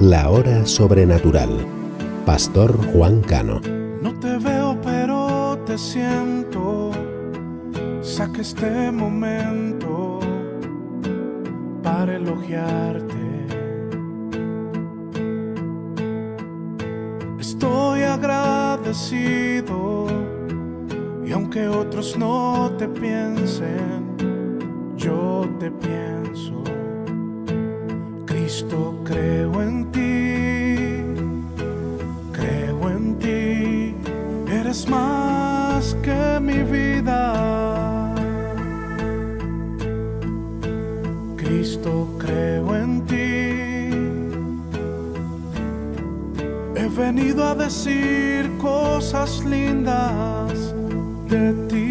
La Hora Sobrenatural. Pastor Juan Cano. No te veo pero te siento. Saca este momento para elogiarte. Estoy agradecido y aunque otros no te piensen, yo te pienso. Cristo, creo en ti, eres más que mi vida. Cristo, creo en ti, he venido a decir cosas lindas de ti.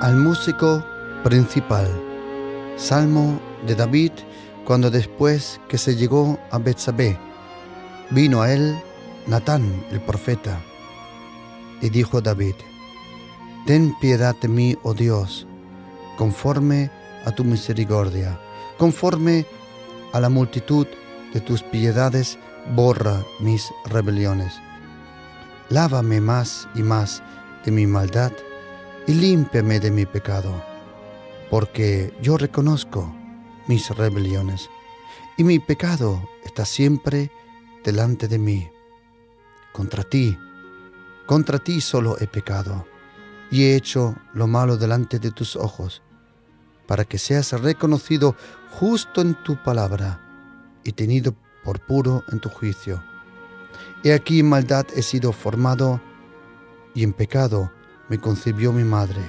Al músico principal. Salmo de David, cuando después que se llegó a Betsabé, vino a él Natán el profeta, y dijo David: Ten piedad de mí, oh Dios, conforme a tu misericordia, conforme a la multitud de tus piedades, borra mis rebeliones. Lávame más y más de mi maldad, y límpiame de mi pecado, porque yo reconozco mis rebeliones, y mi pecado está siempre delante de mí. Contra ti solo he pecado, y he hecho lo malo delante de tus ojos, para que seas reconocido justo en tu palabra, y tenido por puro en tu juicio. He aquí en maldad he sido formado, y en pecado me concibió mi madre.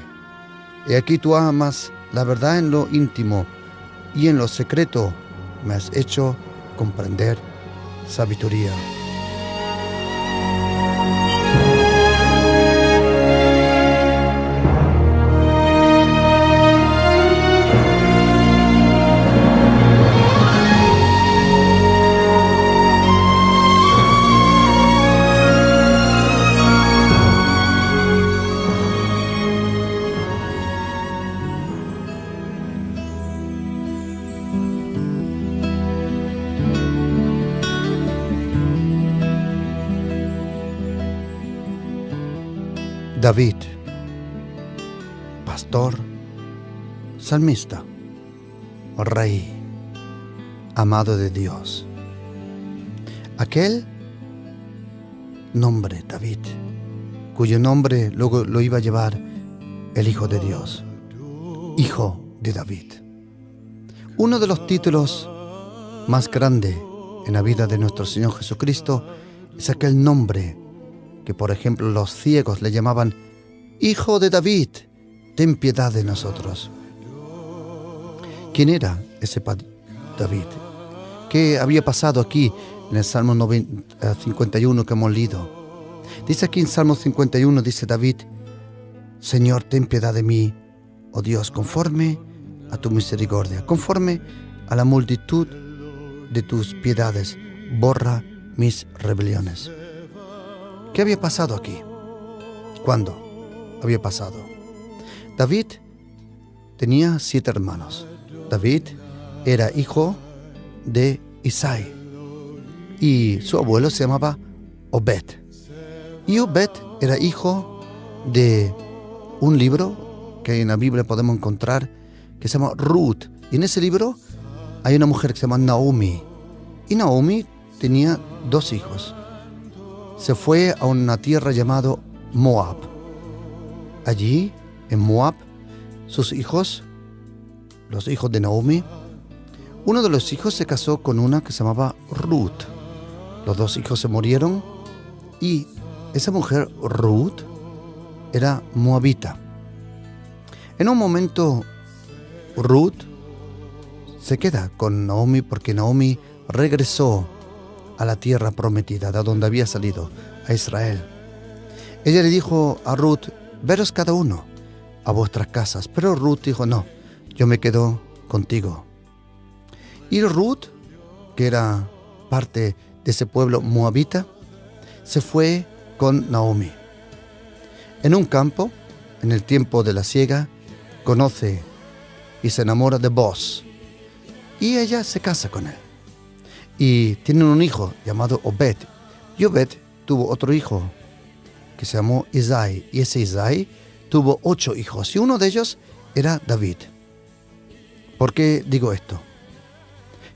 He aquí tú amas la verdad en lo íntimo, y en lo secreto me has hecho comprender sabiduría. David, pastor, salmista, rey, amado de Dios. Aquel nombre, David, cuyo nombre luego lo iba a llevar el Hijo de Dios, Hijo de David. Uno de los títulos más grandes en la vida de nuestro Señor Jesucristo es aquel nombre que, por ejemplo, los ciegos le llamaban Hijo de David, ten piedad de nosotros. ¿Quién era ese David? ¿Qué había pasado aquí en el Salmo 51 que hemos leído? Dice aquí en Salmo 51, dice David: Señor, ten piedad de mí, oh Dios, conforme a tu misericordia, conforme a la multitud de tus piedades, borra mis rebeliones. ¿Qué había pasado aquí? ¿Cuándo había pasado? David tenía 7 hermanos. David era hijo de Isaí y su abuelo se llamaba Obed. Y Obed era hijo de un libro que en la Biblia podemos encontrar que se llama Ruth. Y en ese libro hay una mujer que se llama Naomi. Y Naomi tenía 2 hijos. Se fue a una tierra llamada Moab. Allí, en Moab, sus hijos, los hijos de Naomi, uno de los hijos se casó con una que se llamaba Ruth. Los 2 hijos se murieron y esa mujer, Ruth, era moabita. En un momento, Ruth se queda con Naomi porque Naomi regresó a la tierra prometida, de donde había salido, a Israel. Ella le dijo a Ruth, veros cada uno a vuestras casas. Pero Ruth dijo, no, yo me quedo contigo. Y Ruth, que era parte de ese pueblo moabita, se fue con Naomi. En un campo, en el tiempo de la siega, conoce y se enamora de Boaz. Y ella se casa con él. Y tienen un hijo llamado Obed. Y Obed tuvo otro hijo que se llamó Isaí. Y ese Isaí tuvo 8 hijos. Y uno de ellos era David. ¿Por qué digo esto?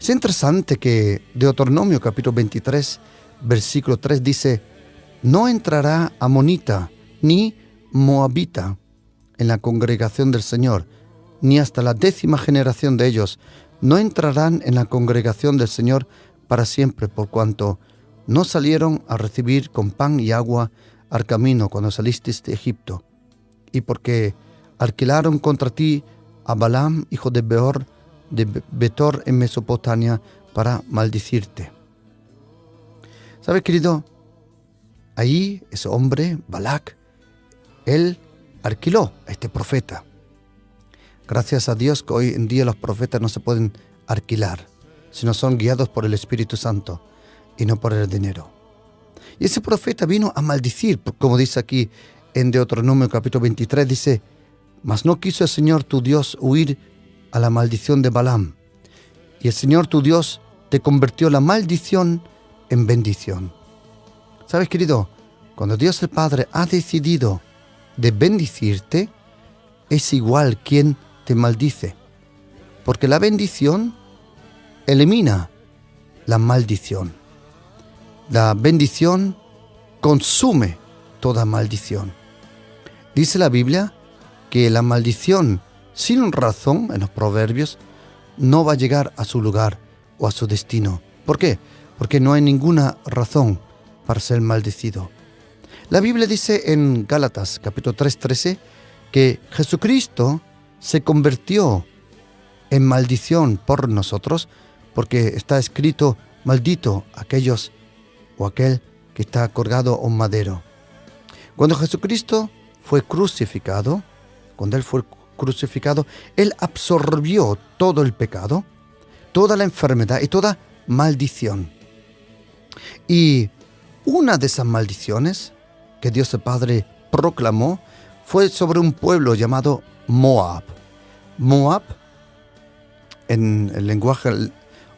Es interesante que Deuteronomio capítulo 23, versículo 3 dice: no entrará amonita ni moabita en la congregación del Señor, ni hasta la 10ª generación de ellos no entrarán en la congregación del Señor para siempre, por cuanto no salieron a recibir con pan y agua al camino cuando salisteis de Egipto, y porque alquilaron contra ti a Balaam, hijo de Beor, de Betor en Mesopotamia, para maldecirte. ¿Sabes, querido? Ahí ese hombre, Balac, él alquiló a este profeta. Gracias a Dios que hoy en día los profetas no se pueden alquilar, sino son guiados por el Espíritu Santo y no por el dinero. Y ese profeta vino a maldecir, como dice aquí en Deuteronomio capítulo 23, dice: mas no quiso el Señor tu Dios huir a la maldición de Balaam, y el Señor tu Dios te convirtió la maldición en bendición. ¿Sabes, querido? Cuando Dios el Padre ha decidido de bendecirte, es igual quien te maldice, porque la bendición elimina la maldición. La bendición consume toda maldición. Dice la Biblia que la maldición sin razón en los proverbios no va a llegar a su lugar o a su destino. ¿Por qué? Porque no hay ninguna razón para ser maldecido. La Biblia dice en Gálatas capítulo 3:13 que Jesucristo se convirtió en maldición por nosotros, porque está escrito: maldito aquellos o aquel que está colgado a un madero. Cuando Jesucristo fue crucificado, Él absorbió todo el pecado, toda la enfermedad y toda maldición. Y una de esas maldiciones que Dios el Padre proclamó fue sobre un pueblo llamado Moab. Moab, en el lenguaje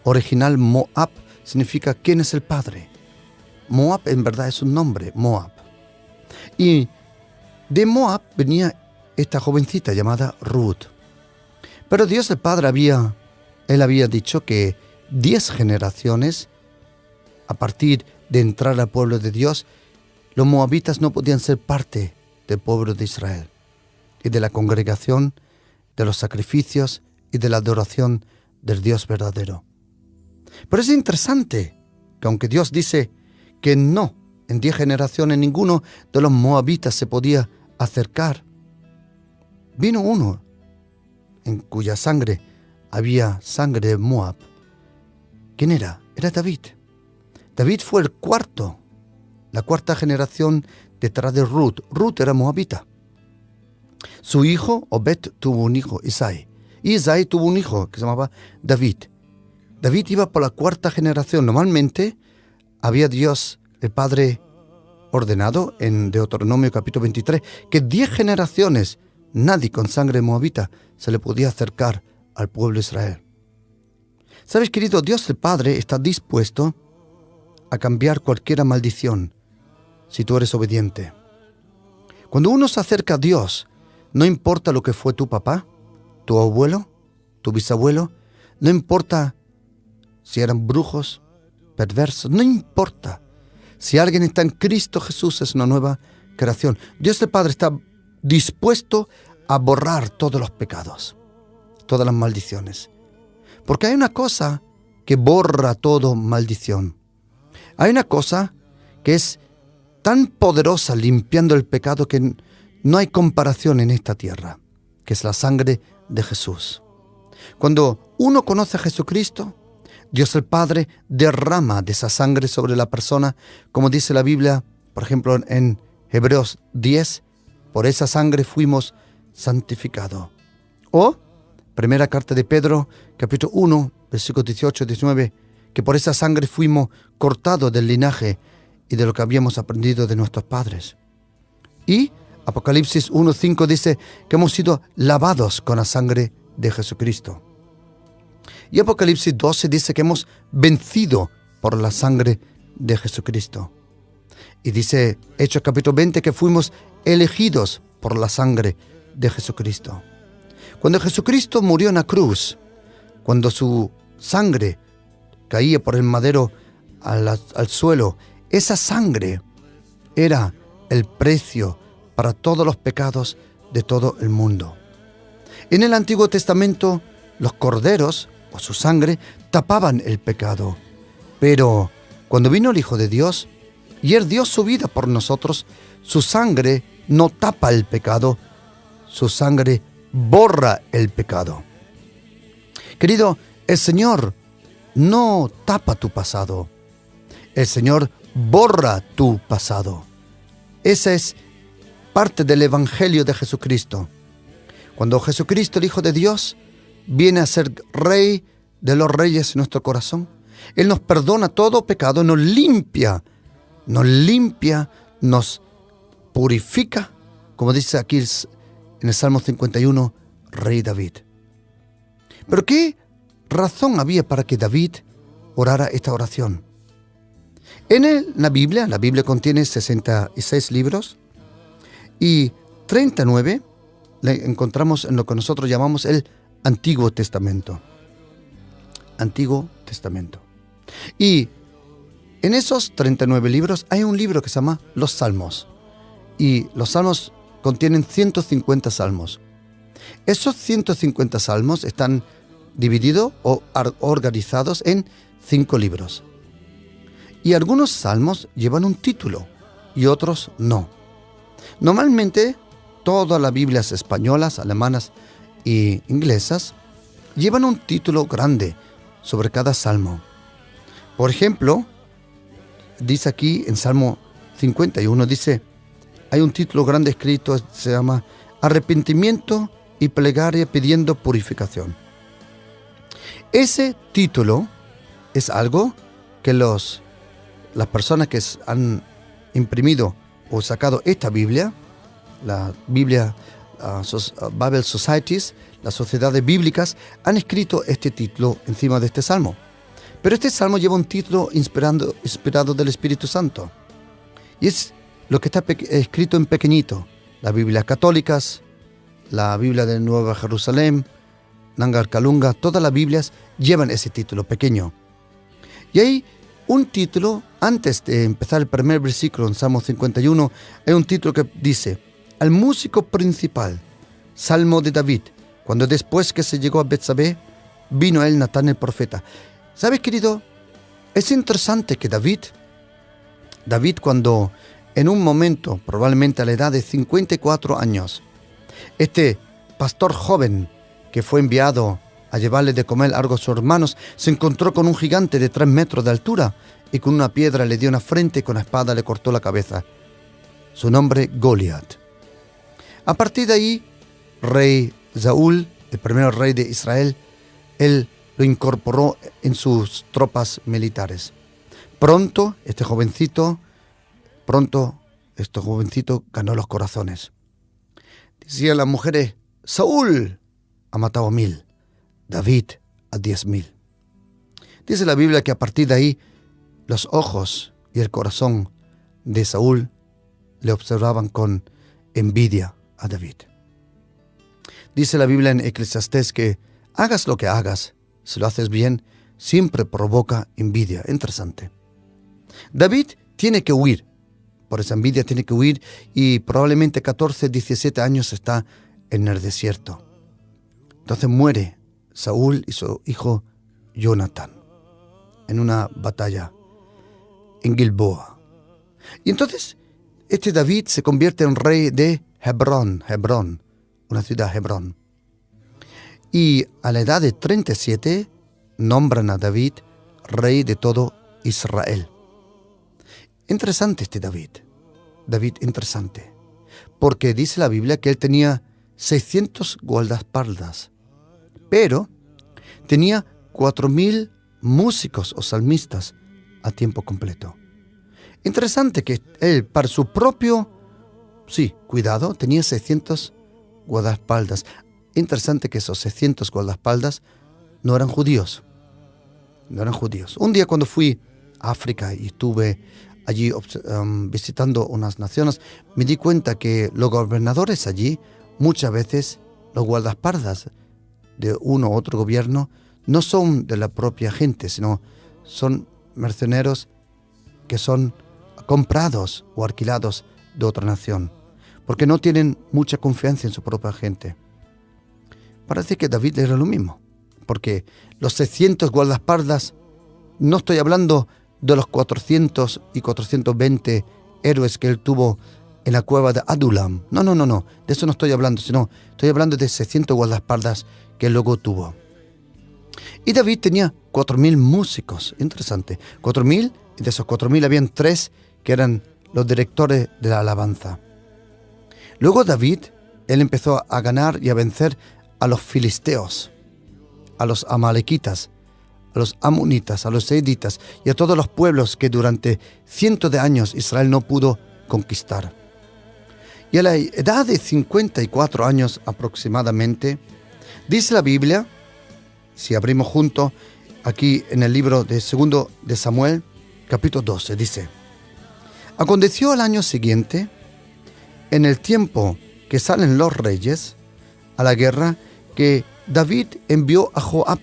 original, Moab significa ¿quién es el Padre? Moab en verdad es un nombre, Moab. Y de Moab venía esta jovencita llamada Ruth. Pero Dios el Padre había dicho que 10 generaciones, a partir de entrar al pueblo de Dios, los moabitas no podían ser parte del pueblo de Israel y de la congregación, de los sacrificios y de la adoración del Dios verdadero. Pero es interesante que aunque Dios dice que no, en 10 generaciones ninguno de los moabitas se podía acercar, vino uno en cuya sangre había sangre de Moab. ¿Quién era? Era David. David fue la cuarta generación detrás de Ruth. Ruth era moabita. Su hijo, Obed, tuvo un hijo, Isaí. Y Isaí tuvo un hijo que se llamaba David. David iba por la 4ª generación. Normalmente había Dios, el Padre, ordenado en Deuteronomio capítulo 23, que 10 generaciones nadie con sangre moabita se le podía acercar al pueblo de Israel. ¿Sabes, querido? Dios el Padre está dispuesto a cambiar cualquier maldición si tú eres obediente. Cuando uno se acerca a Dios, no importa lo que fue tu papá, tu abuelo, tu bisabuelo, no importa si eran brujos, perversos, no importa. Si alguien está en Cristo Jesús, es una nueva creación. Dios el Padre está dispuesto a borrar todos los pecados, todas las maldiciones. Porque hay una cosa que borra toda maldición. Hay una cosa que es tan poderosa limpiando el pecado que no hay comparación en esta tierra, que es la sangre de Jesús. Cuando uno conoce a Jesucristo, Dios el Padre derrama de esa sangre sobre la persona, como dice la Biblia, por ejemplo, en Hebreos 10, por esa sangre fuimos santificados. O primera carta de Pedro, capítulo 1, versículos 18 y 19, que por esa sangre fuimos cortados del linaje y de lo que habíamos aprendido de nuestros padres. Y Apocalipsis 1:5 dice que hemos sido lavados con la sangre de Jesucristo. Y Apocalipsis 12 dice que hemos vencido por la sangre de Jesucristo. Y dice Hechos capítulo 20 que fuimos elegidos por la sangre de Jesucristo. Cuando Jesucristo murió en la cruz, cuando su sangre caía por el madero al suelo, esa sangre era el precio para todos los pecados de todo el mundo. En el Antiguo Testamento, los corderos o su sangre tapaban el pecado. Pero cuando vino el Hijo de Dios y Él dio su vida por nosotros, su sangre no tapa el pecado, su sangre borra el pecado. Querido, el Señor no tapa tu pasado. El Señor borra tu pasado. Esa es parte del Evangelio de Jesucristo. Cuando Jesucristo, el Hijo de Dios, viene a ser Rey de los Reyes en nuestro corazón, Él nos perdona todo pecado, nos limpia, nos purifica, como dice aquí en el Salmo 51, Rey David. Pero ¿qué razón había para que David orara esta oración? En la Biblia contiene 66 libros y 39 le encontramos en lo que nosotros llamamos el Antiguo Testamento. Antiguo Testamento. Y en esos 39 libros hay un libro que se llama Los Salmos. Y los Salmos contienen 150 salmos. Esos 150 salmos están divididos o organizados en 5 libros. Y algunos salmos llevan un título y otros no. Normalmente, todas las Biblias españolas, alemanas e inglesas llevan un título grande sobre cada salmo. Por ejemplo, dice aquí en Salmo 51, hay un título grande escrito, se llama Arrepentimiento y plegaria pidiendo purificación. Ese título es algo que las personas que han imprimido o sacado esta Biblia, la Biblia Bible Societies, las sociedades bíblicas, han escrito este título encima de este salmo. Pero este salmo lleva un título inspirado del Espíritu Santo. Y es lo que está escrito en pequeñito. Las Biblias católicas, la Biblia de Nueva Jerusalén, Nangar Kalunga, todas las Biblias llevan ese título pequeño. Y hay un título, antes de empezar el primer versículo en Salmo 51, hay un título que dice, al músico principal, Salmo de David, cuando después que se llegó a Betsabé, vino a él Natán el profeta. ¿Sabes, querido? Es interesante que David, cuando en un momento, probablemente a la edad de 54 años, este pastor joven que fue enviado a llevarle de comer algo a sus hermanos, se encontró con un gigante de 3 metros de altura y con una piedra le dio una frente y con la espada le cortó la cabeza. Su nombre, Goliat. A partir de ahí, rey Saúl, el primer rey de Israel, él lo incorporó en sus tropas militares. Pronto este jovencito ganó los corazones. Decían las mujeres, Saúl ha matado a 1000, David a 10,000. Dice la Biblia que a partir de ahí los ojos y el corazón de Saúl le observaban con envidia a David. Dice la Biblia en Eclesiastés que hagas lo que hagas, si lo haces bien, siempre provoca envidia. Interesante. David tiene que huir. Por esa envidia tiene que huir y probablemente 14, 17 años está en el desierto. Entonces muere Saúl y su hijo Jonatán en una batalla en Gilboa. Y entonces este David se convierte en rey de Hebrón, una ciudad Hebrón. Y a la edad de 37 nombran a David rey de todo Israel. Interesante este David. David interesante, porque dice la Biblia que él tenía 600 guardaespaldas, pero tenía 4.000 músicos o salmistas a tiempo completo. Interesante que él, para su propio cuidado, tenía 600 guardaespaldas. Interesante que esos 600 guardaespaldas no eran judíos. Un día cuando fui a África y estuve allí visitando unas naciones, me di cuenta que los gobernadores allí, muchas veces los guardaespaldas de uno u otro gobierno, no son de la propia gente, sino son mercenarios que son comprados o alquilados de otra nación, porque no tienen mucha confianza en su propia gente. Parece que David era lo mismo, porque los 600 guardaespaldas, no estoy hablando de los 400 y 420 héroes que él tuvo en la cueva de Adullam. No, de eso no estoy hablando, sino estoy hablando de 600 guardaespaldas que él luego tuvo. Y David tenía 4.000 músicos, interesante, 4.000, y de esos 4.000 habían 3 que eran los directores de la alabanza. Luego David, él empezó a ganar y a vencer a los filisteos, a los amalequitas, a los amonitas, a los seiditas y a todos los pueblos que durante cientos de años Israel no pudo conquistar. Y a la edad de 54 años aproximadamente, dice la Biblia, si abrimos juntos aquí en el libro de 2 de Samuel, capítulo 12, dice: aconteció al año siguiente, en el tiempo que salen los reyes a la guerra, que David envió a Joab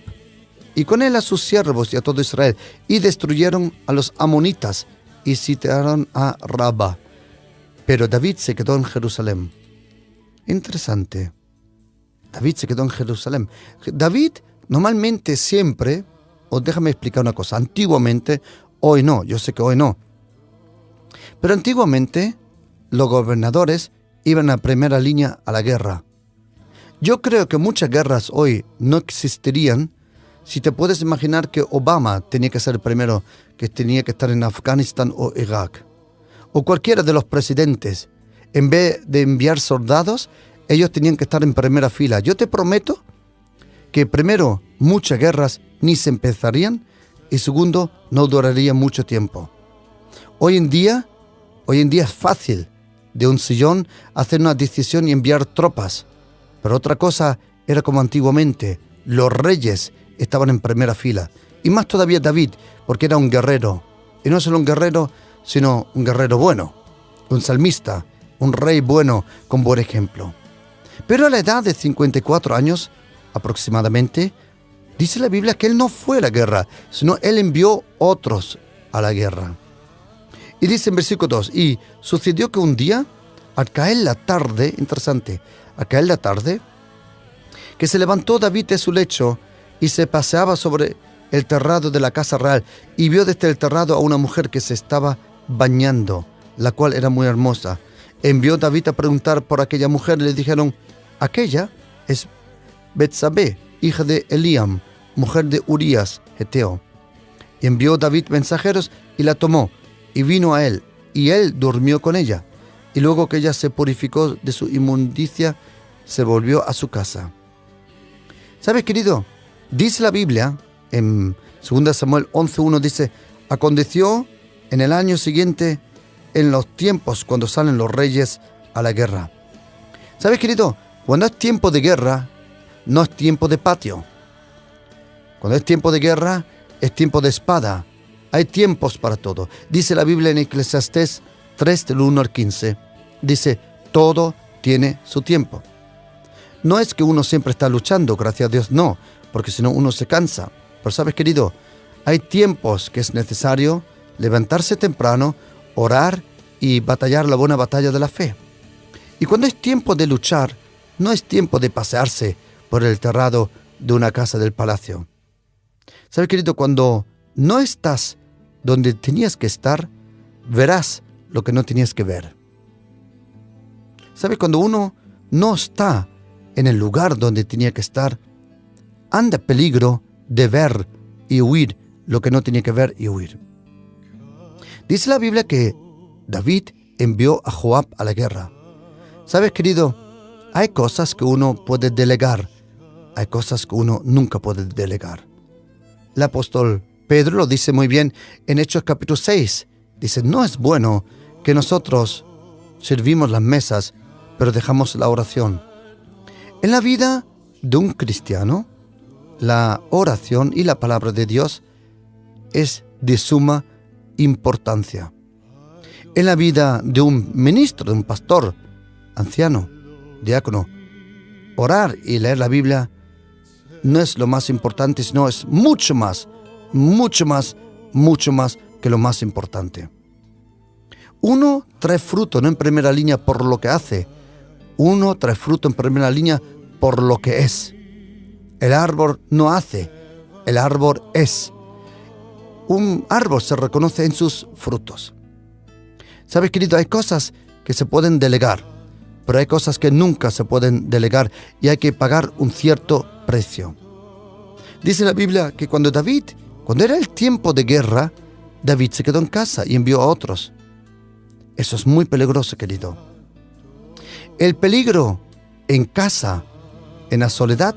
y con él a sus siervos y a todo Israel, y destruyeron a los amonitas y sitiaron a Rabá. Pero David se quedó en Jerusalén. Interesante. David se quedó en Jerusalén. David normalmente siempre, déjame explicar una cosa, antiguamente, hoy no, yo sé que hoy no, pero antiguamente los gobernadores iban a primera línea a la guerra. Yo creo que muchas guerras hoy no existirían si te puedes imaginar que Obama tenía que ser el primero, que tenía que estar en Afganistán o Irak, o cualquiera de los presidentes. En vez de enviar soldados, ellos tenían que estar en primera fila. Yo te prometo que primero, muchas guerras ni se empezarían, y segundo, no durarían mucho tiempo. Hoy en día es fácil de un sillón hacer una decisión y enviar tropas, pero otra cosa era como antiguamente, los reyes estaban en primera fila, y más todavía David, porque era un guerrero, y no solo un guerrero, sino un guerrero bueno, un salmista, un rey bueno con buen ejemplo. Pero a la edad de 54 años, aproximadamente, dice la Biblia que él no fue a la guerra, sino él envió otros a la guerra. Y dice en versículo 2, y sucedió que un día, al caer la tarde, interesante, al caer la tarde, que se levantó David de su lecho y se paseaba sobre el terrado de la casa real, y vio desde el terrado a una mujer que se estaba bañando, la cual era muy hermosa. Envió David a preguntar por aquella mujer, y le dijeron: aquella es Betsabé, hija de Eliam, mujer de Urías, Heteo. Y envió David mensajeros y la tomó, y vino a él, y él durmió con ella. Y luego que ella se purificó de su inmundicia, se volvió a su casa. ¿Sabes, querido? Dice la Biblia, en 2 Samuel 11:1, dice: aconteció en el año siguiente, en los tiempos cuando salen los reyes a la guerra. ¿Sabes, querido? Cuando es tiempo de guerra, no es tiempo de patio. Cuando es tiempo de guerra, es tiempo de espada. Hay tiempos para todo. Dice la Biblia en Eclesiastés 3, del 1 al 15. Dice: todo tiene su tiempo. No es que uno siempre está luchando, gracias a Dios, no, porque si no uno se cansa. Pero sabes, querido, hay tiempos que es necesario levantarse temprano, orar y batallar la buena batalla de la fe. Y cuando es tiempo de luchar, no es tiempo de pasearse por el terrado de una casa del palacio. ¿Sabes, querido? Cuando no estás donde tenías que estar, verás lo que no tenías que ver. ¿Sabes? Cuando uno no está en el lugar donde tenía que estar, anda peligro de ver y huir lo que no tenía que ver y huir. Dice la Biblia que David envió a Joab a la guerra. ¿Sabes, querido? Hay cosas que uno puede delegar, hay cosas que uno nunca puede delegar. El apóstol Pedro lo dice muy bien en Hechos capítulo 6. Dice, no es bueno que nosotros servimos las mesas, pero dejamos la oración. En la vida de un cristiano, la oración y la palabra de Dios es de suma importancia. En la vida de un ministro, de un pastor, anciano, diácono, orar y leer la Biblia no es lo más importante, sino es mucho más que lo más importante. Uno trae fruto no en primera línea por lo que hace, uno trae fruto en primera línea por lo que es. El árbol no hace, el árbol es. Un árbol se reconoce en sus frutos. ¿Sabes, querido? Hay cosas que se pueden delegar, pero hay cosas que nunca se pueden delegar y hay que pagar un cierto precio. Dice la Biblia que cuando era el tiempo de guerra, David se quedó en casa y envió a otros. Eso es muy peligroso, querido. El peligro en casa, en la soledad,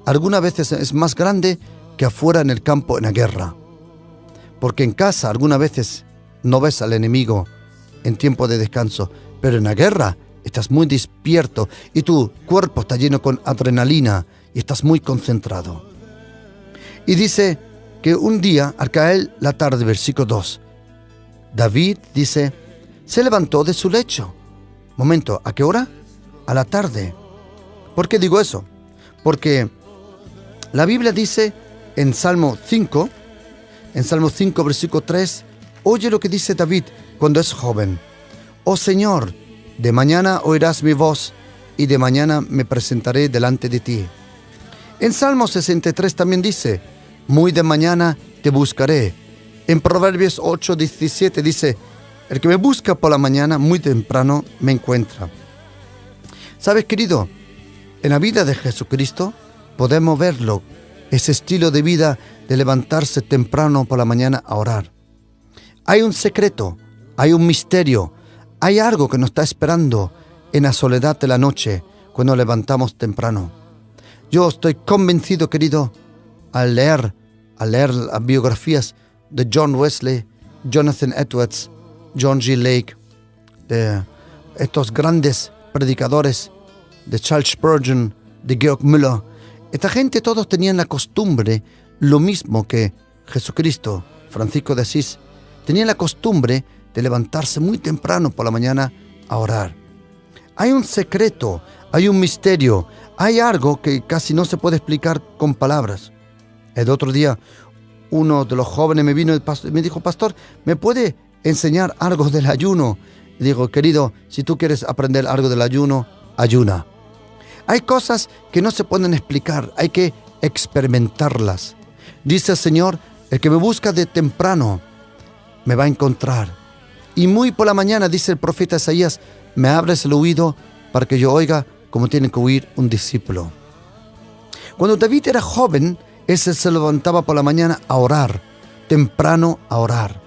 algunas veces es más grande que afuera en el campo en la guerra. Porque en casa algunas veces no ves al enemigo en tiempo de descanso, pero en la guerra estás muy despierto y tu cuerpo está lleno con adrenalina y estás muy concentrado. Y dice que un día, al caer la tarde, versículo 2, David dice, se levantó de su lecho. Momento, ¿a qué hora? A la tarde. ¿Por qué digo eso? Porque la Biblia dice en Salmo 5, versículo 3, oye lo que dice David cuando es joven. Oh Señor, de mañana oirás mi voz y de mañana me presentaré delante de ti. En Salmo 63 también dice, muy de mañana te buscaré. En Proverbios 8:17 dice, el que me busca por la mañana, muy temprano me encuentra. ¿Sabes, querido? En la vida de Jesucristo podemos verlo, ese estilo de vida de levantarse temprano por la mañana a orar. Hay un secreto, hay un misterio, hay algo que nos está esperando en la soledad de la noche cuando levantamos temprano. Yo estoy convencido, querido, al leer las biografías de John Wesley, Jonathan Edwards, John G. Lake, de estos grandes predicadores, de Charles Spurgeon, de Georg Müller. Esta gente todos tenían la costumbre, lo mismo que Jesucristo, Francisco de Asís, tenían la costumbre de levantarse muy temprano por la mañana a orar. Hay un secreto, hay un misterio, hay algo que casi no se puede explicar con palabras. El otro día, uno de los jóvenes me vino y me dijo, pastor, ¿me puede enseñar algo del ayuno? Y digo, querido, si tú quieres aprender algo del ayuno, ayuna. Hay cosas que no se pueden explicar, hay que experimentarlas. Dice el Señor, el que me busca de temprano me va a encontrar. Y muy por la mañana, dice el profeta Isaías, me abres el oído para que yo oiga como tiene que oír un discípulo. Cuando David era joven, él se levantaba por la mañana a orar, temprano a orar.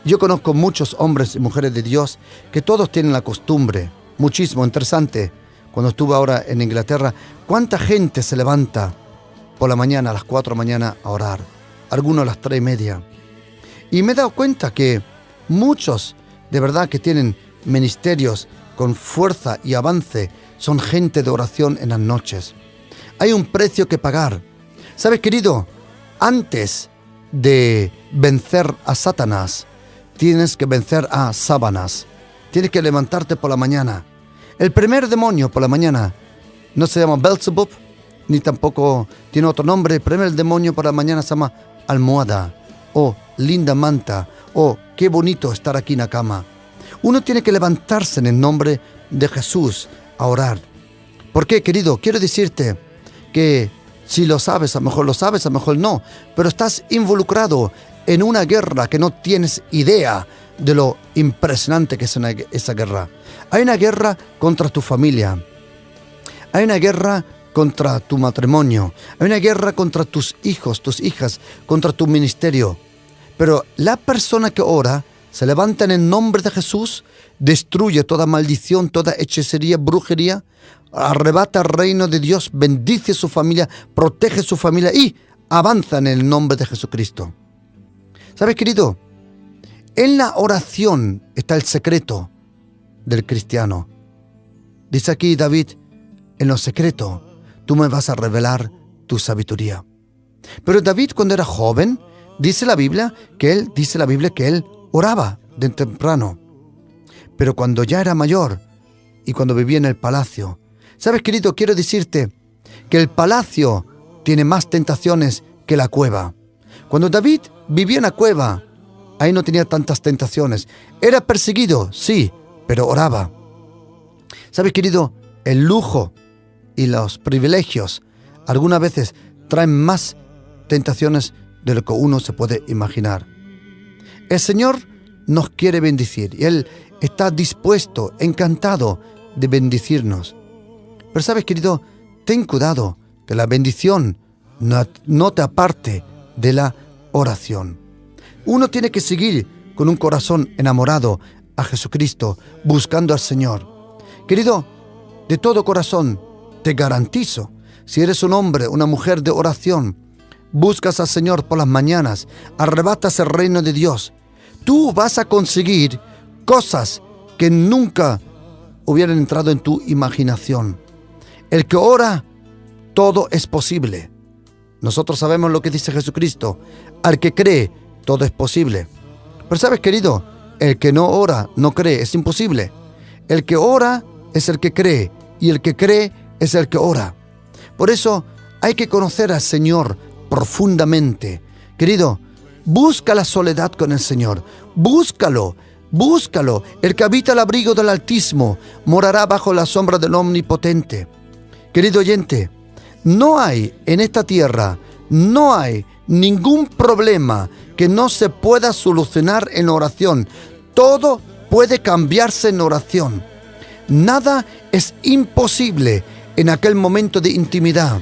Yo conozco muchos hombres y mujeres de Dios que todos tienen la costumbre, muchísimo, interesante. Cuando estuve ahora en Inglaterra, ¿cuánta gente se levanta por la mañana a las 4 de la mañana a orar? Algunos a las 3:30. Y me he dado cuenta que muchos, de verdad, que tienen ministerios con fuerza y avance, son gente de oración en las noches. Hay un precio que pagar. ¿Sabes, querido? Antes de vencer a Satanás, tienes que vencer a Sábanas. Tienes que levantarte por la mañana. El primer demonio por la mañana no se llama Belzebub, ni tampoco tiene otro nombre. El primer demonio por la mañana se llama almohada, o linda manta, o qué bonito estar aquí en la cama. Uno tiene que levantarse en el nombre de Jesús a orar. ¿Por qué, querido? Quiero decirte que si lo sabes, a lo mejor lo sabes, a lo mejor no, pero estás involucrado en una guerra que no tienes idea de lo impresionante que es esa guerra. Hay una guerra contra tu familia. Hay una guerra contra tu matrimonio. Hay una guerra contra tus hijos, tus hijas, contra tu ministerio. Pero la persona que ora se levanta en el nombre de Jesús, destruye toda maldición, toda hechicería, brujería, arrebata el reino de Dios, bendice su familia, protege su familia y avanza en el nombre de Jesucristo. ¿Sabes, querido? En la oración está el secreto del cristiano. Dice aquí David, en lo secreto tú me vas a revelar tu sabiduría. Pero David, cuando era joven, dice la Biblia que él oraba de temprano. Pero cuando ya era mayor y cuando vivía en el palacio, ¿sabes, querido? Quiero decirte que el palacio tiene más tentaciones que la cueva. Cuando David vivía en la cueva, ahí no tenía tantas tentaciones. Era perseguido, sí, pero oraba. ¿Sabes, querido? El lujo y los privilegios algunas veces traen más tentaciones de lo que uno se puede imaginar. El Señor nos quiere bendecir y Él está dispuesto, encantado de bendecirnos. Pero sabes, querido, ten cuidado que la bendición no te aparte de la oración. Uno tiene que seguir con un corazón enamorado a Jesucristo, buscando al Señor. Querido, de todo corazón te garantizo, si eres un hombre, una mujer de oración, buscas al Señor por las mañanas, arrebatas el reino de Dios, tú vas a conseguir cosas que nunca hubieran entrado en tu imaginación. El que ora, todo es posible. Nosotros sabemos lo que dice Jesucristo. Al que cree, todo es posible. Pero sabes, querido, el que no ora, no cree, es imposible. El que ora es el que cree, y el que cree es el que ora. Por eso hay que conocer al Señor profundamente. Querido, busca la soledad con el Señor. Búscalo. El que habita el abrigo del Altísimo morará bajo la sombra del Omnipotente. Querido oyente, no hay en esta tierra, no hay ningún problema que no se pueda solucionar en oración. Todo puede cambiarse en oración. Nada es imposible en aquel momento de intimidad.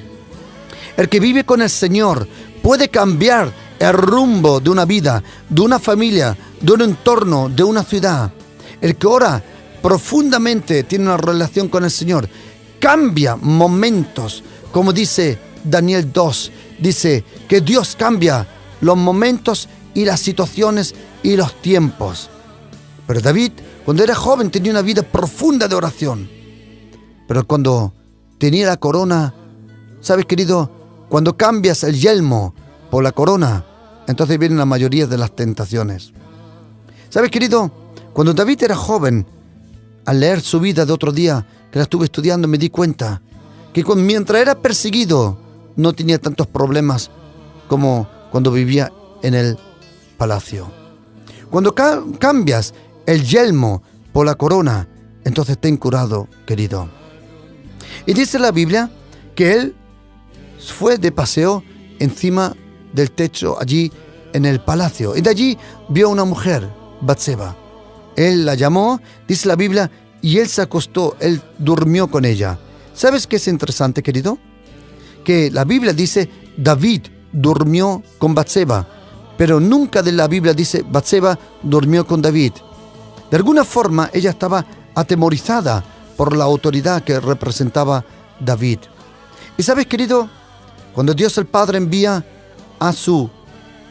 El que vive con el Señor puede cambiar el rumbo de una vida, de una familia, de un entorno, de una ciudad. El que ora profundamente tiene una relación con el Señor, cambia momentos, como dice Daniel 2, dice que Dios cambia los momentos y las situaciones y los tiempos. Pero David, cuando era joven, tenía una vida profunda de oración. Pero cuando tenía la corona, ¿sabes, querido? Cuando cambias el yelmo por la corona, entonces vienen la mayoría de las tentaciones. ¿Sabes, querido? Cuando David era joven, al leer su vida de otro día, que la estuve estudiando, me di cuenta que mientras era perseguido, no tenía tantos problemas como cuando vivía en el palacio. Cuando cambias el yelmo por la corona, entonces ten cuidado, querido. Y dice la Biblia que él fue de paseo encima del techo allí en el palacio. Y de allí vio a una mujer, Batseba. Él la llamó, dice la Biblia, y él se acostó, él durmió con ella. ¿Sabes qué es interesante, querido? Que la Biblia dice, David durmió con Batseba, pero nunca de la Biblia dice, Batseba durmió con David. De alguna forma, ella estaba atemorizada por la autoridad que representaba David. Y sabes, querido, cuando Dios el Padre envía a su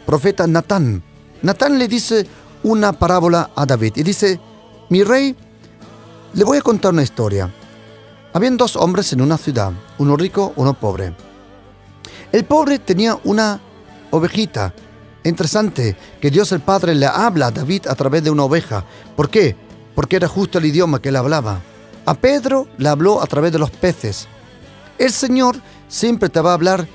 profeta Natán, Natán le dice una parábola a David y dice, mi rey, le voy a contar una historia. Habían dos hombres en una ciudad, uno rico, uno pobre. El pobre tenía una ovejita. Interesante que Dios el Padre le habla a David a través de una oveja. ¿Por qué? Porque era justo el idioma que él hablaba. A Pedro le habló a través de los peces. El Señor siempre te va a hablar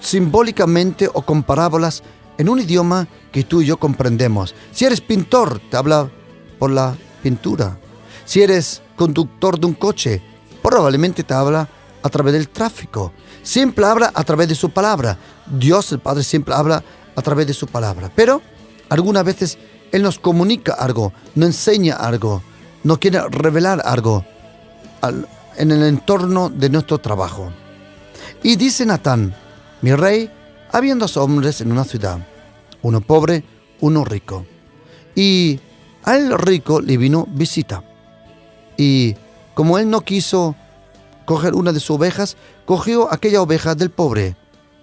simbólicamente o con parábolas en un idioma que tú y yo comprendemos. Si eres pintor, te habla por la pintura. Si eres conductor de un coche, probablemente te habla a través del tráfico. Siempre habla a través de su palabra. Dios, el Padre, siempre habla a través de su palabra. Pero algunas veces Él nos comunica algo, nos enseña algo, nos quiere revelar algo en el entorno de nuestro trabajo. Y dice Natán, mi rey, habían dos hombres en una ciudad, uno pobre, uno rico. Y al rico le vino visita. Y como él no quiso coger una de sus ovejas, cogió aquella oveja del pobre.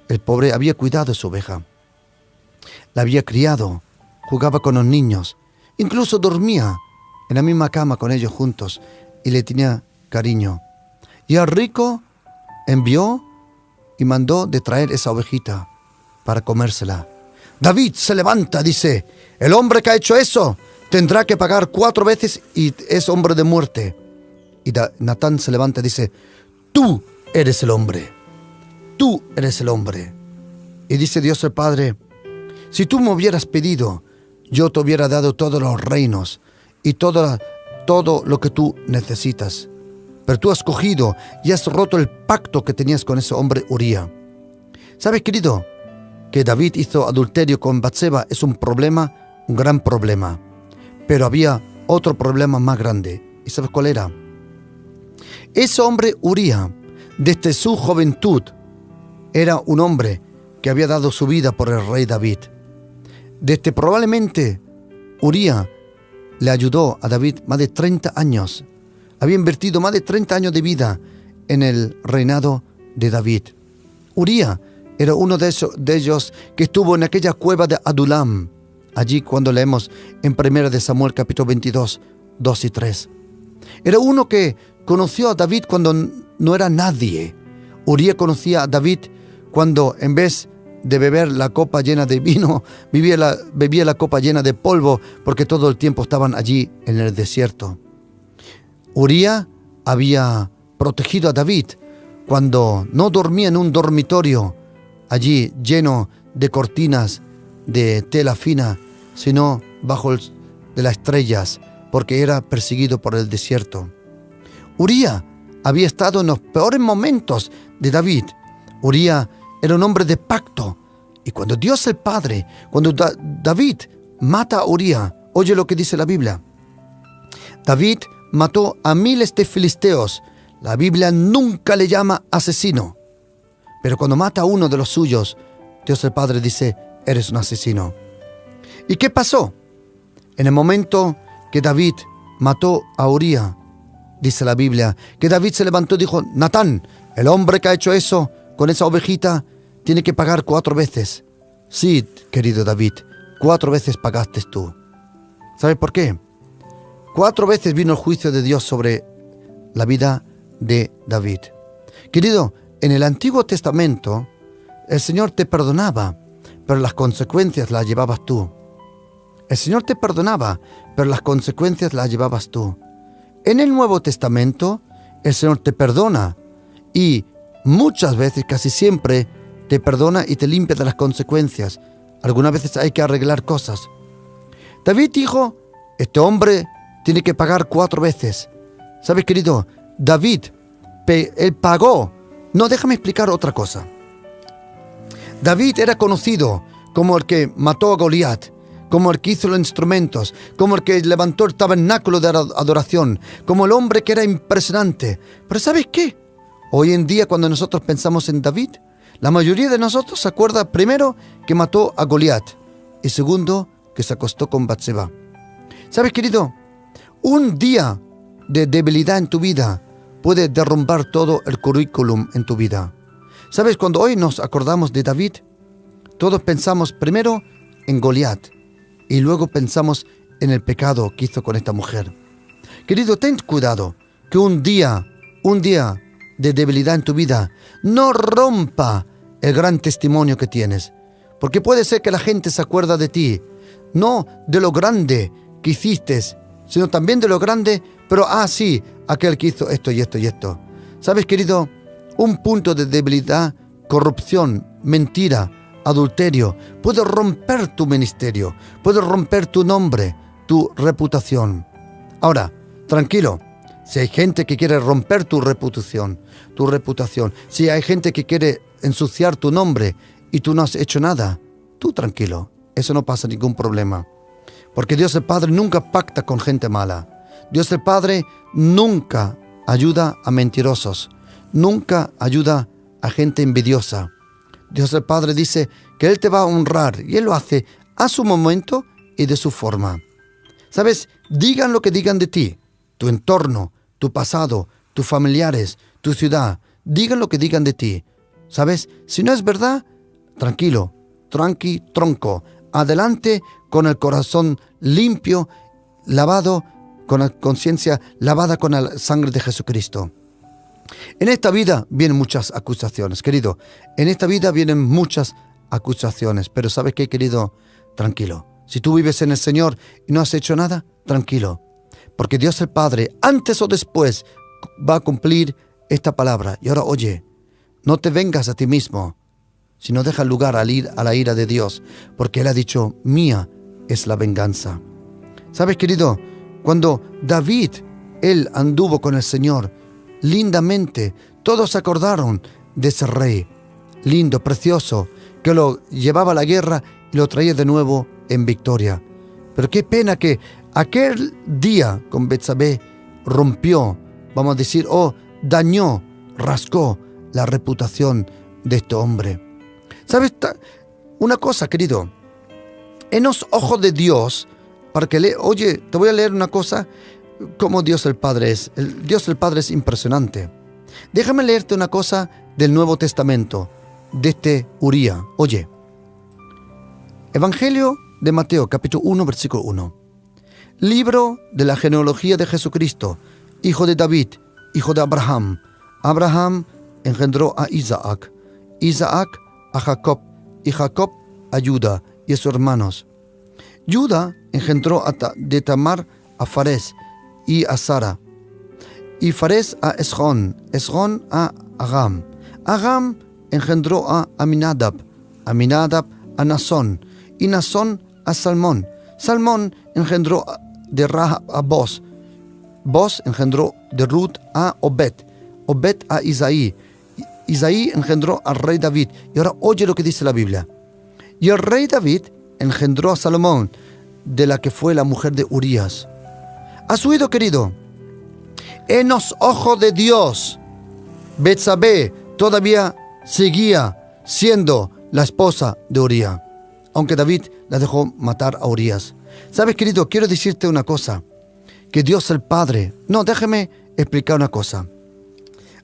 El pobre había cuidado de su oveja. La había criado, jugaba con los niños, incluso dormía en la misma cama con ellos juntos y le tenía cariño. Y el rico envió y mandó de traer esa ovejita para comérsela. David se levanta, dice, el hombre que ha hecho eso tendrá que pagar 4 veces y es hombre de muerte. Y Natán se levanta y dice, tú eres el hombre, tú eres el hombre. Y dice Dios el Padre, si tú me hubieras pedido, yo te hubiera dado todos los reinos y todo lo que tú necesitas. Pero tú has cogido y has roto el pacto que tenías con ese hombre Uría. ¿Sabes, querido? Que David hizo adulterio con Batseba es un problema, un gran problema. Pero había otro problema más grande. ¿Y sabes cuál era? Ese hombre Uría, desde su juventud, era un hombre que había dado su vida por el rey David. Desde probablemente Uría le ayudó a David más de 30 años. Había invertido más de 30 años de vida en el reinado de David. Uría era uno de ellos que estuvo en aquella cueva de Adulam, allí cuando leemos en 1 de Samuel capítulo 22, 2 y 3. Era uno que conoció a David cuando no era nadie. Uría conocía a David cuando en vez de beber la copa llena de vino, bebía la copa llena de polvo, porque todo el tiempo estaban allí en el desierto. Uría había protegido a David cuando no dormía en un dormitorio allí lleno de cortinas de tela fina, sino bajo de las estrellas, porque era perseguido por el desierto. Uría había estado en los peores momentos de David. Uría era un hombre de pacto. Y cuando Dios el Padre, cuando David mata a Uría, oye lo que dice la Biblia. David mató a miles de filisteos. La Biblia nunca le llama asesino. Pero cuando mata a uno de los suyos, Dios el Padre dice, eres un asesino. ¿Y qué pasó? En el momento que David mató a Uría, dice la Biblia, que David se levantó y dijo, Natán, el hombre que ha hecho eso con esa ovejita, tiene que pagar 4 veces. Sí, querido David, 4 veces pagaste tú. ¿Sabes por qué? 4 veces vino el juicio de Dios sobre la vida de David. Querido, en el Antiguo Testamento, el Señor te perdonaba, pero las consecuencias las llevabas tú. El Señor te perdonaba, pero las consecuencias las llevabas tú. En el Nuevo Testamento, el Señor te perdona y muchas veces, casi siempre, te perdona y te limpia de las consecuencias. Algunas veces hay que arreglar cosas. David dijo, este hombre tiene que pagar 4 veces. ¿Sabes, querido? David, él pagó. No, déjame explicar otra cosa. David era conocido como el que mató a Goliat, como el que hizo los instrumentos, como el que levantó el tabernáculo de adoración, como el hombre que era impresionante. Pero ¿sabes qué? Hoy en día, cuando nosotros pensamos en David, la mayoría de nosotros se acuerda primero que mató a Goliat y segundo que se acostó con Batseba. ¿Sabes, querido? Un día de debilidad en tu vida puede derrumbar todo el currículum en tu vida. ¿Sabes? Cuando hoy nos acordamos de David, todos pensamos primero en Goliat y luego pensamos en el pecado que hizo con esta mujer. Querido, ten cuidado que un día de debilidad en tu vida no rompa el gran testimonio que tienes, porque puede ser que la gente se acuerda de ti, no de lo grande que hiciste, sino también de lo grande, pero sí, aquel que hizo esto y esto y esto. ¿Sabes, querido? Un punto de debilidad, corrupción, mentira, adulterio, puede romper tu ministerio, puede romper tu nombre, tu reputación. Ahora, tranquilo, si hay gente que quiere romper tu reputación, si hay gente que quiere ensuciar tu nombre y tú no has hecho nada, tú tranquilo, eso no pasa ningún problema. Porque Dios el Padre nunca pacta con gente mala. Dios el Padre nunca ayuda a mentirosos, nunca ayuda a gente envidiosa. Dios el Padre dice que Él te va a honrar y Él lo hace a su momento y de su forma. ¿Sabes? Digan lo que digan de ti, tu entorno, tu pasado, tus familiares, tu ciudad. Digan lo que digan de ti. ¿Sabes? Si no es verdad, tranquilo, tronco. Adelante con el corazón limpio, lavado, con la conciencia lavada con la sangre de Jesucristo. En esta vida vienen muchas acusaciones, querido. En esta vida vienen muchas acusaciones. Pero ¿sabes qué, querido? Tranquilo. Si tú vives en el Señor y no has hecho nada, tranquilo. Porque Dios el Padre, antes o después, va a cumplir esta palabra. Y ahora, oye, no te vengas a ti mismo, sino deja lugar a la ira de Dios. Porque Él ha dicho, mía es la venganza. ¿Sabes, querido? Cuando David, él anduvo con el Señor lindamente, todos se acordaron de ese rey, lindo, precioso, que lo llevaba a la guerra y lo traía de nuevo en victoria. Pero qué pena que aquel día con Betsabé rompió, vamos a decir, dañó, rascó la reputación de este hombre. ¿Sabes una cosa, querido? En los ojos de Dios, para que oye, te voy a leer una cosa, como Dios el Padre es. Dios el Padre es impresionante. Déjame leerte una cosa del Nuevo Testamento, de este Uría. Oye, Evangelio de Mateo, capítulo 1, versículo 1. Libro de la genealogía de Jesucristo, hijo de David, hijo de Abraham. Abraham engendró a Isaac, Isaac a Jacob, y Jacob a Judá y a sus hermanos. Judá engendró de Tamar a Fares y a Sara, y Fares a Esrón, Esrón a Agam. Agam engendró a Aminadab, Aminadab a Nasón, y Nasón a Salmón. Salmón engendró de Rahab a Boz, Boz engendró de Ruth a Obed, Obed a Isaí, Isaí engendró al rey David. Y ahora oye lo que dice la Biblia. Y el rey David engendró a Salomón, de la que fue la mujer de Urías. ¿Has oído, querido? En los ojos de Dios, Betsabé todavía seguía siendo la esposa de Urías, aunque David la dejó matar a Urías. ¿Sabes, querido? Quiero decirte una cosa, que Dios el Padre... No, déjame explicar una cosa.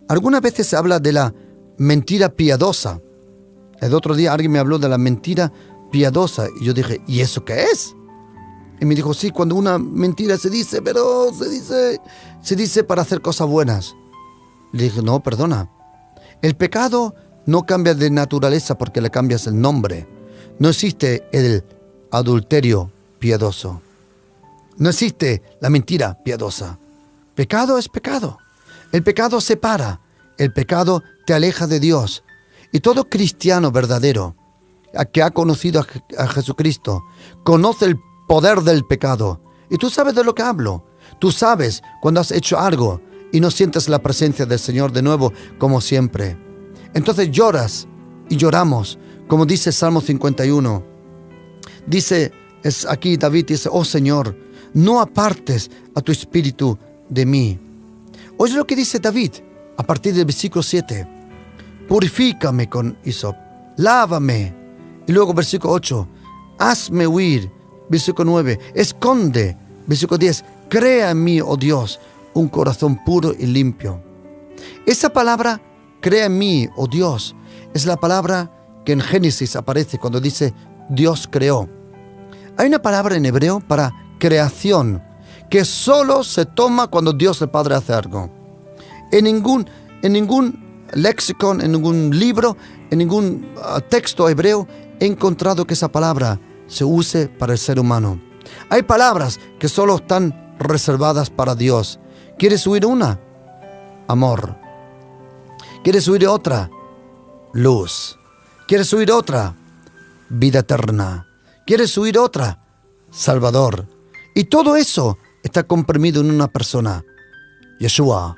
Algunas veces se habla de la mentira piadosa. El otro día alguien me habló de la mentira piadosa y yo dije, ¿y eso qué es? Y me dijo, sí, cuando una mentira se dice, pero se dice para hacer cosas buenas. Le dije, no, perdona. El pecado no cambia de naturaleza porque le cambias el nombre. No existe el adulterio piadoso. No existe la mentira piadosa. Pecado es pecado. El pecado separa. El pecado te aleja de Dios. Y todo cristiano verdadero que ha conocido a Jesucristo conoce el poder del pecado. Y tú sabes de lo que hablo. Tú sabes cuando has hecho algo y no sientes la presencia del Señor de nuevo como siempre. Entonces lloras y lloramos, como dice Salmo 51. Dice, aquí David dice, oh Señor, no apartes a tu espíritu de mí. Oye lo que dice David a partir del versículo 7. Purifícame con hisop, lávame. Y luego versículo 8, hazme huir. Versículo 9, esconde. Versículo 10, crea en mí, oh Dios, un corazón puro y limpio. Esa palabra, crea en mí, oh Dios, es la palabra que en Génesis aparece cuando dice Dios creó. Hay una palabra en hebreo para creación que solo se toma cuando Dios el Padre hace algo. En ningún léxico, en ningún libro, en ningún texto hebreo he encontrado que esa palabra se use para el ser humano. Hay palabras que solo están reservadas para Dios. ¿Quieres oír una? Amor. ¿Quieres oír otra? Luz. ¿Quieres oír otra? Vida eterna. ¿Quieres oír otra? Salvador. Y todo eso está comprimido en una persona. Yeshua.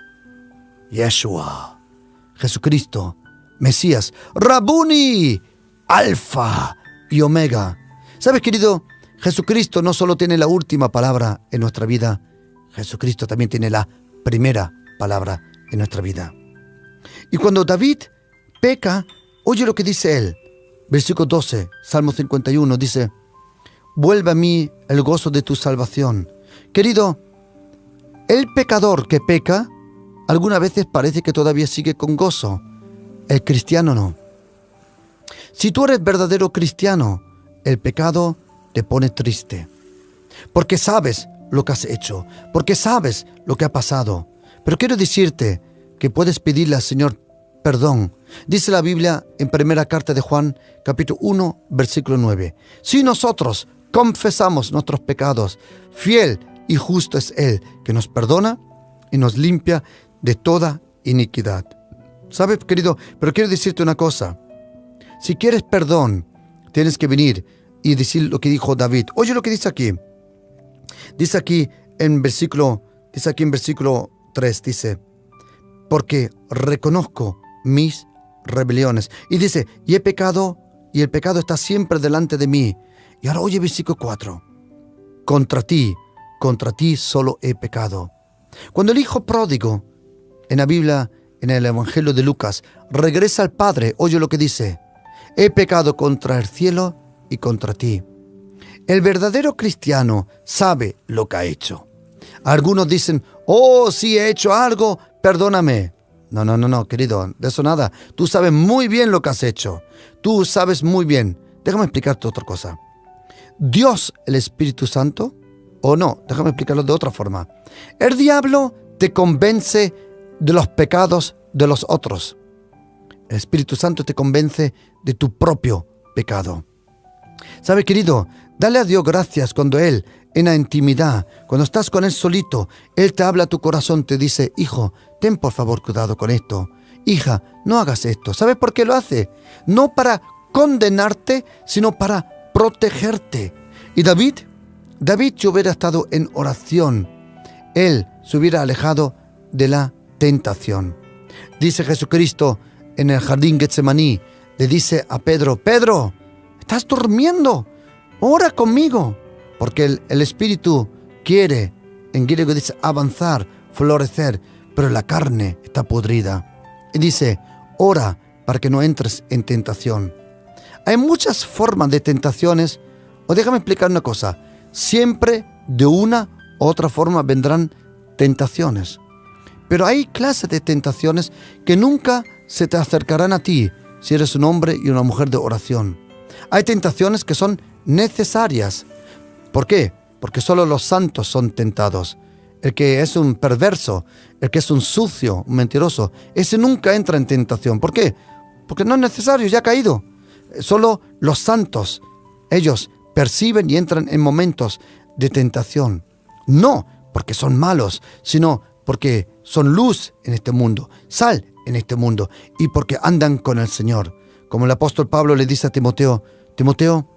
Jesucristo. Mesías. Rabuni. Alfa y Omega. ¿Sabes, querido? Jesucristo no solo tiene la última palabra en nuestra vida, Jesucristo también tiene la primera palabra en nuestra vida. Y cuando David peca, oye lo que dice él. Versículo 12, Salmo 51, dice, vuelve a mí el gozo de tu salvación Querido, el pecador que peca, algunas veces parece que todavía sigue con gozo. El cristiano no. Si tú eres verdadero cristiano, el pecado te pone triste. Porque sabes lo que has hecho, porque sabes lo que ha pasado. Pero quiero decirte que puedes pedirle al Señor perdón. Dice la Biblia en primera carta de Juan, capítulo 1, versículo 9. Si nosotros confesamos nuestros pecados, fiel y justo es Él, que nos perdona y nos limpia de toda iniquidad. ¿Sabes, querido? Pero quiero decirte una cosa. Si quieres perdón, tienes que venir y decir lo que dijo David. Oye lo que dice aquí. Dice aquí en versículo 3, dice, porque reconozco mis rebeliones. Y dice, y he pecado, y el pecado está siempre delante de mí. Y ahora oye versículo 4. Contra ti solo he pecado. Cuando el hijo pródigo, en la Biblia, en el Evangelio de Lucas, regresa al Padre, oye lo que dice, he pecado contra el cielo y contra ti. El verdadero cristiano sabe lo que ha hecho. Algunos dicen, oh, si he hecho algo, perdóname. No, querido, de eso nada. Tú sabes muy bien lo que has hecho. Tú sabes muy bien. Déjame explicarte otra cosa. Dios, el Espíritu Santo, o no, déjame explicarlo de otra forma. El diablo te convence de los pecados de los otros. El Espíritu Santo te convence de tu propio pecado. ¿Sabes, querido? Dale a Dios gracias cuando Él, en la intimidad, cuando estás con Él solito, Él te habla a tu corazón, te dice, hijo, ten por favor cuidado con esto. Hija, no hagas esto. ¿Sabes por qué lo hace? No para condenarte, sino para protegerte. Y David, si hubiera estado en oración, él se hubiera alejado de la tentación. Dice Jesucristo en el jardín Getsemaní, le dice a Pedro, Pedro, ¿estás durmiendo? Ora conmigo. Porque el Espíritu quiere, en griego dice avanzar, florecer, pero la carne está podrida. Y dice, ora para que no entres en tentación. Hay muchas formas de tentaciones, o déjame explicar una cosa, siempre de una u otra forma vendrán tentaciones. Pero hay clases de tentaciones que nunca se te acercarán a ti si eres un hombre y una mujer de oración. Hay tentaciones que son necesarias. ¿Por qué? Porque solo los santos son tentados. El que es un perverso, el que es un sucio, un mentiroso, ese nunca entra en tentación. ¿Por qué? Porque no es necesario, ya ha caído. Solo los santos, ellos perciben y entran en momentos de tentación. No porque son malos, sino porque son luz en este mundo, sal en este mundo y porque andan con el Señor. Como el apóstol Pablo le dice a Timoteo, Timoteo,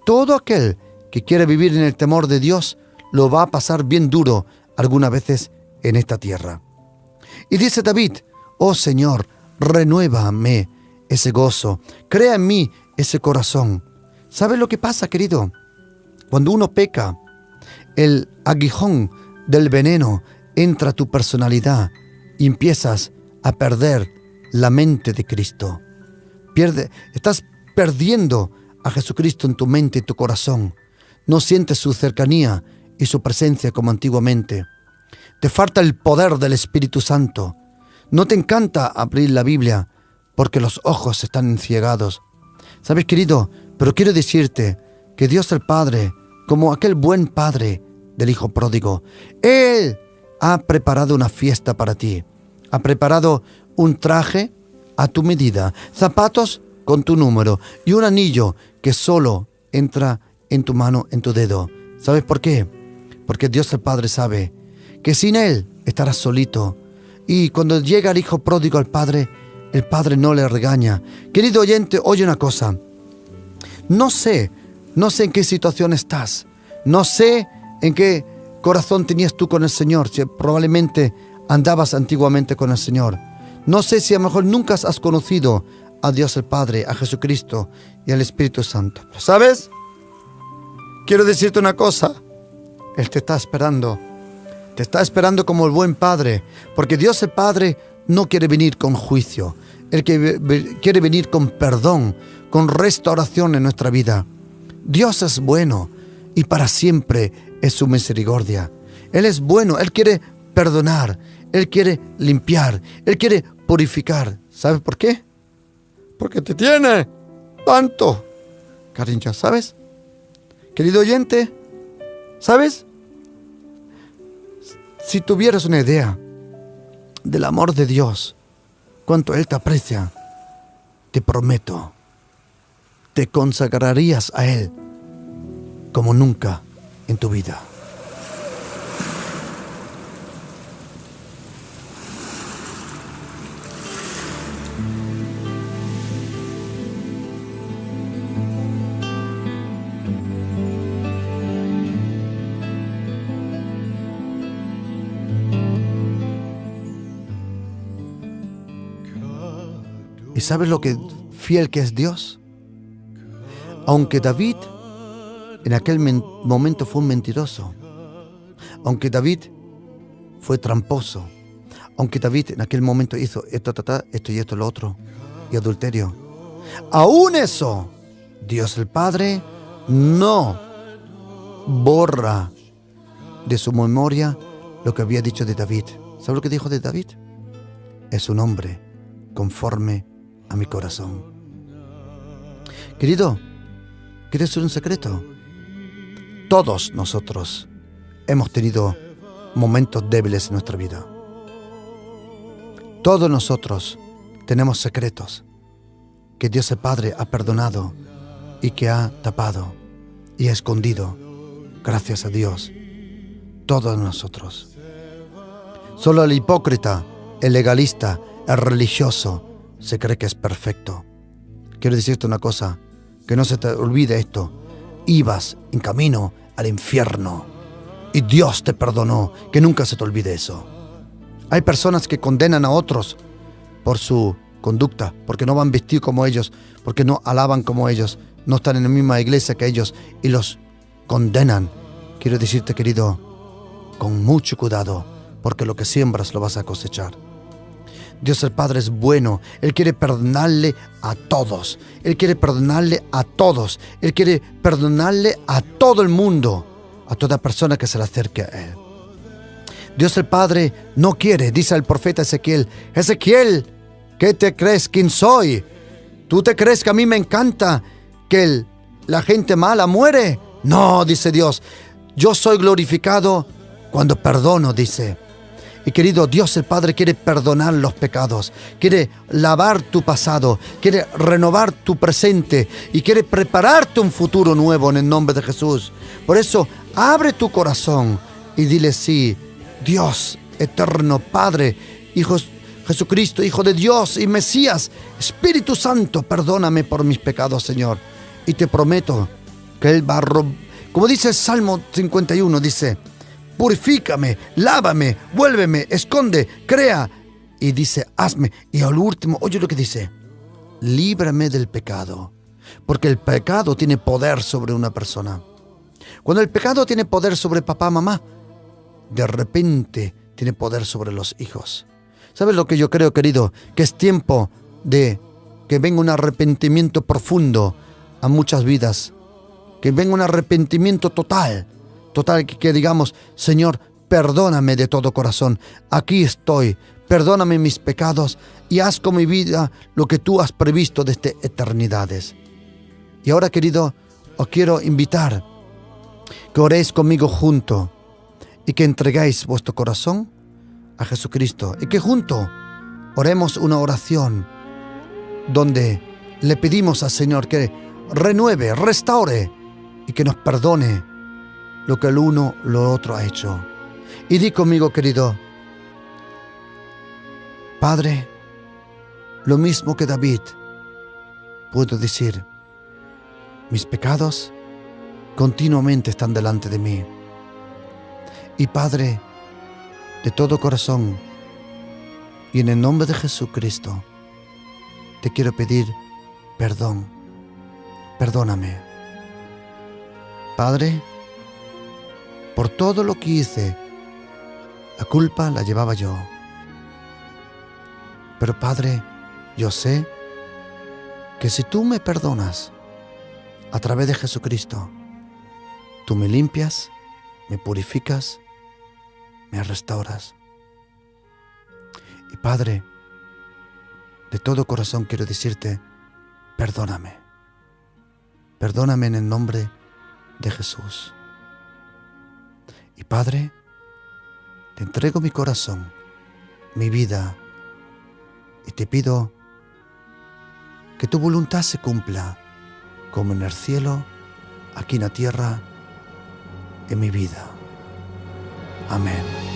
todo aquel que quiere vivir en el temor de Dios lo va a pasar bien duro algunas veces en esta tierra. Y dice David, oh Señor, renuévame ese gozo, crea en mí ese corazón. ¿Sabes lo que pasa, querido? Cuando uno peca, el aguijón del veneno entra a tu personalidad y empiezas a perder la mente de Cristo. Estás perdiendo a Jesucristo en tu mente y tu corazón. No sientes su cercanía y su presencia como antiguamente. Te falta el poder del Espíritu Santo. No te encanta abrir la Biblia porque los ojos están enciegados. ¿Sabes, querido? Pero quiero decirte que Dios el Padre, como aquel buen padre del hijo pródigo, Él ha preparado una fiesta para ti. Ha preparado un traje a tu medida, zapatos con tu número y un anillo que solo entra en tu mano, en tu dedo. ¿Sabes por qué? Porque Dios el Padre sabe que sin Él estarás solito. Y cuando llega el hijo pródigo al Padre, el Padre no le regaña. Querido oyente, oye una cosa. No sé en qué situación estás. No sé en qué corazón tenías tú con el Señor. Si probablemente andabas antiguamente con el Señor. No sé si a lo mejor nunca has conocido a Dios el Padre, a Jesucristo y al Espíritu Santo. ¿Sabes? Quiero decirte una cosa. Él te está esperando. Te está esperando como el buen Padre. Porque Dios el Padre no quiere venir con juicio. Él quiere venir con perdón, con restauración en nuestra vida. Dios es bueno y para siempre es su misericordia. Él es bueno, Él quiere perdonar, Él quiere limpiar, Él quiere purificar. ¿Sabes por qué? Porque te tiene tanto cariño, ¿sabes? Querido oyente, ¿sabes? Si tuvieras una idea del amor de Dios, cuánto Él te aprecia, te prometo, te consagrarías a Él como nunca en tu vida. ¿Y sabes lo que fiel que es Dios? Aunque David en aquel momento fue un mentiroso, aunque David fue tramposo, aunque David en aquel momento hizo esto y esto, lo otro, y adulterio, aún eso, Dios el Padre no borra de su memoria lo que había dicho de David. ¿Sabes lo que dijo de David? Es un hombre conforme a mi corazón. Querido, ¿quieres un secreto? Todos nosotros hemos tenido momentos débiles en nuestra vida. Todos nosotros tenemos secretos que Dios el Padre ha perdonado y que ha tapado y ha escondido. Gracias a Dios. Todos nosotros. Solo el hipócrita, el legalista, el religioso se cree que es perfecto. Quiero decirte una cosa, que no se te olvide esto. Ibas en camino al infierno y Dios te perdonó, que nunca se te olvide eso. Hay personas que condenan a otros por su conducta, porque no van vestidos como ellos, porque no alaban como ellos, no están en la misma iglesia que ellos y los condenan. Quiero decirte, querido, con mucho cuidado, porque lo que siembras lo vas a cosechar. Dios el Padre es bueno. Él quiere perdonarle a todos. Él quiere perdonarle a todos. Él quiere perdonarle a todo el mundo, a toda persona que se le acerque a Él. Dios el Padre no quiere, dice el profeta Ezequiel, Ezequiel, ¿qué te crees? ¿Quién soy? ¿Tú te crees que a mí me encanta que la gente mala muere? No, dice Dios, yo soy glorificado cuando perdono, dice. Y querido, Dios el Padre quiere perdonar los pecados, quiere lavar tu pasado, quiere renovar tu presente y quiere prepararte un futuro nuevo en el nombre de Jesús. Por eso, abre tu corazón y dile sí, Dios eterno, Padre, Hijo Jesucristo, Hijo de Dios y Mesías, Espíritu Santo, perdóname por mis pecados, Señor. Y te prometo que Él va a como dice el Salmo 51, dice, purifícame, lávame, vuélveme, esconde, crea. Y dice, hazme. Y al último, oye lo que dice, líbrame del pecado. Porque el pecado tiene poder sobre una persona. Cuando el pecado tiene poder sobre papá, mamá, de repente tiene poder sobre los hijos. ¿Sabes lo que yo creo, querido? Que es tiempo de que venga un arrepentimiento profundo a muchas vidas. Que venga un arrepentimiento total, que digamos, Señor, perdóname de todo corazón, aquí estoy, perdóname mis pecados y haz con mi vida lo que tú has previsto desde eternidades. Y ahora, querido, os quiero invitar que oréis conmigo junto y que entreguéis vuestro corazón a Jesucristo y que juntos oremos una oración donde le pedimos al Señor que renueve, restaure y que nos perdone lo que el uno, lo otro ha hecho. Y di conmigo, querido, Padre, lo mismo que David, puedo decir, mis pecados continuamente están delante de mí. Y Padre, de todo corazón, y en el nombre de Jesucristo, te quiero pedir perdón. Perdóname. Padre, por todo lo que hice, la culpa la llevaba yo. Pero Padre, yo sé que si tú me perdonas a través de Jesucristo, tú me limpias, me purificas me restauras. Y Padre, de todo corazón quiero decirte, perdóname. Perdóname en el nombre de Jesús. Y Padre, te entrego mi corazón, mi vida, y te pido que tu voluntad se cumpla, como en el cielo, aquí en la tierra, en mi vida. Amén.